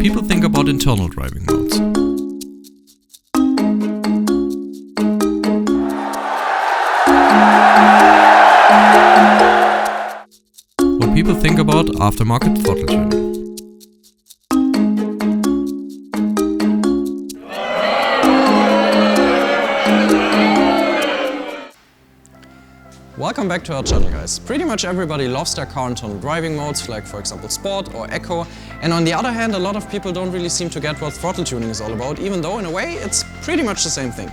people think about internal driving modes. What people think about aftermarket throttle tuning. Welcome back to our channel, guys. Pretty much everybody loves their car internal driving modes, like for example Sport or Eco. And on the other hand, a lot of people don't really seem to get what throttle tuning is all about, even though in a way it's pretty much the same thing.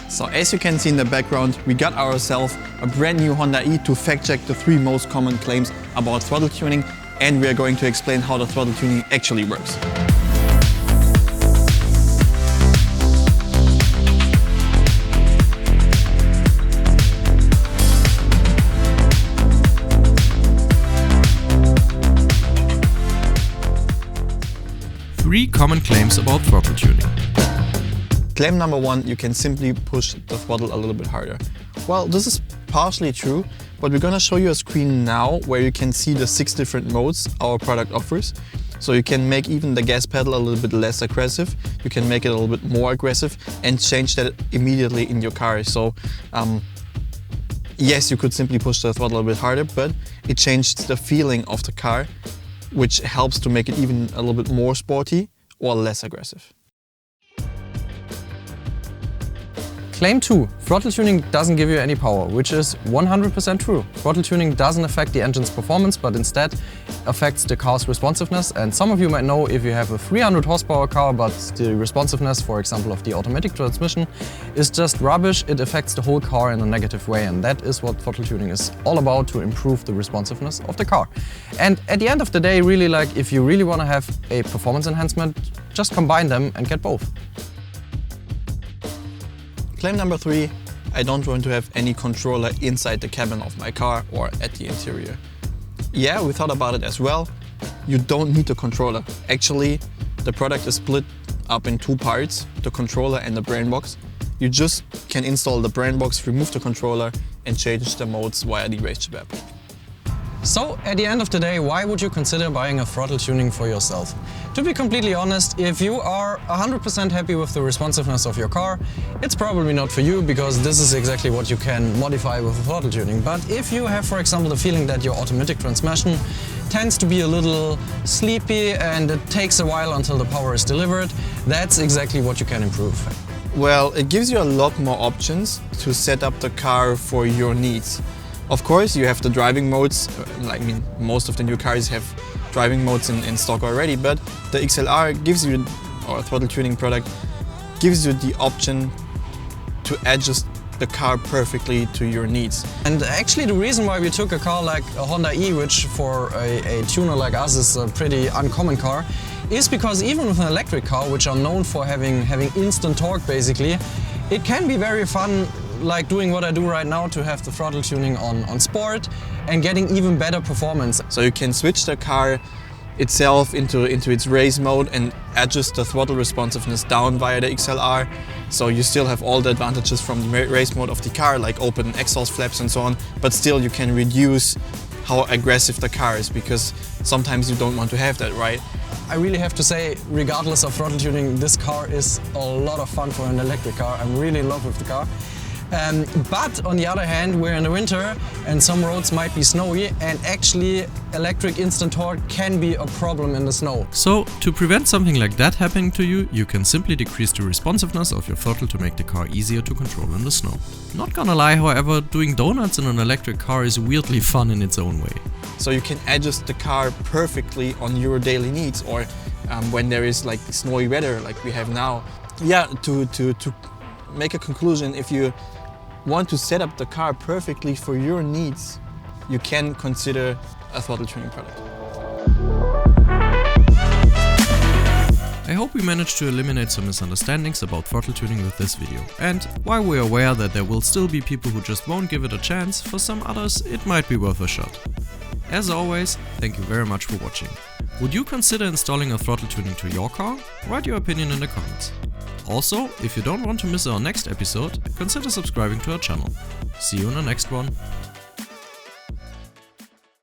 So as you can see in the background, we got ourselves a brand new Honda E to fact check the 3 most common claims about throttle tuning, and we are going to explain how the throttle tuning actually works. Three common claims about throttle tuning. Claim number 1, you can simply push the throttle a little bit harder. Well, this is partially true, but we're gonna show you a screen now where you can see the 6 different modes our product offers. So you can make even the gas pedal a little bit less aggressive, you can make it a little bit more aggressive and change that immediately in your car. So yes, you could simply push the throttle a bit harder, but it changed the feeling of the car, which helps to make it even a little bit more sporty or less aggressive. Claim 2. Throttle tuning doesn't give you any power, which is 100% true. Throttle tuning doesn't affect the engine's performance, but instead affects the car's responsiveness. And some of you might know, if you have a 300 horsepower car, but the responsiveness, for example, of the automatic transmission is just rubbish, it affects the whole car in a negative way. And that is what throttle tuning is all about, to improve the responsiveness of the car. And at the end of the day, really, like, if you really want to have a performance enhancement, just combine them and get both. Claim number 3, I don't want to have any controller inside the cabin of my car or at the interior. Yeah, we thought about it as well. You don't need a controller. Actually, the product is split up in 2 parts, the controller and the brain box. You just can install the brain box, remove the controller and change the modes via the RaceChip app. So, at the end of the day, why would you consider buying a throttle tuning for yourself? To be completely honest, if you are 100% happy with the responsiveness of your car, it's probably not for you, because this is exactly what you can modify with a throttle tuning. But if you have, for example, the feeling that your automatic transmission tends to be a little sleepy and it takes a while until the power is delivered, that's exactly what you can improve. Well, it gives you a lot more options to set up the car for your needs. Of course, you have the driving modes, most of the new cars have driving modes in stock already, but the XLR gives you, or a throttle tuning product, gives you the option to adjust the car perfectly to your needs. And actually the reason why we took a car like a Honda E, which for a tuner like us is a pretty uncommon car, is because even with an electric car, which are known for having instant torque basically, it can be very fun, like doing what I do right now, to have the throttle tuning on Sport and getting even better performance. So you can switch the car itself into its race mode and adjust the throttle responsiveness down via the XLR. So you still have all the advantages from the race mode of the car, like open exhaust flaps and so on, but still you can reduce how aggressive the car is, because sometimes you don't want to have that, right? I really have to say, regardless of throttle tuning, this car is a lot of fun for an electric car. I'm really in love with the car. But on the other hand, we're in the winter and some roads might be snowy, and actually electric instant torque can be a problem in the snow. So, to prevent something like that happening to you, you can simply decrease the responsiveness of your throttle to make the car easier to control in the snow. Not gonna lie, however, doing donuts in an electric car is weirdly fun in its own way. So you can adjust the car perfectly on your daily needs, or when there is like snowy weather like we have now. Yeah, to make a conclusion, if you want to set up the car perfectly for your needs, you can consider a throttle tuning product. I hope we managed to eliminate some misunderstandings about throttle tuning with this video. And while we're aware that there will still be people who just won't give it a chance, for some others it might be worth a shot. As always, thank you very much for watching. Would you consider installing a throttle tuning to your car? Write your opinion in the comments. Also, if you don't want to miss our next episode, consider subscribing to our channel. See you in the next one.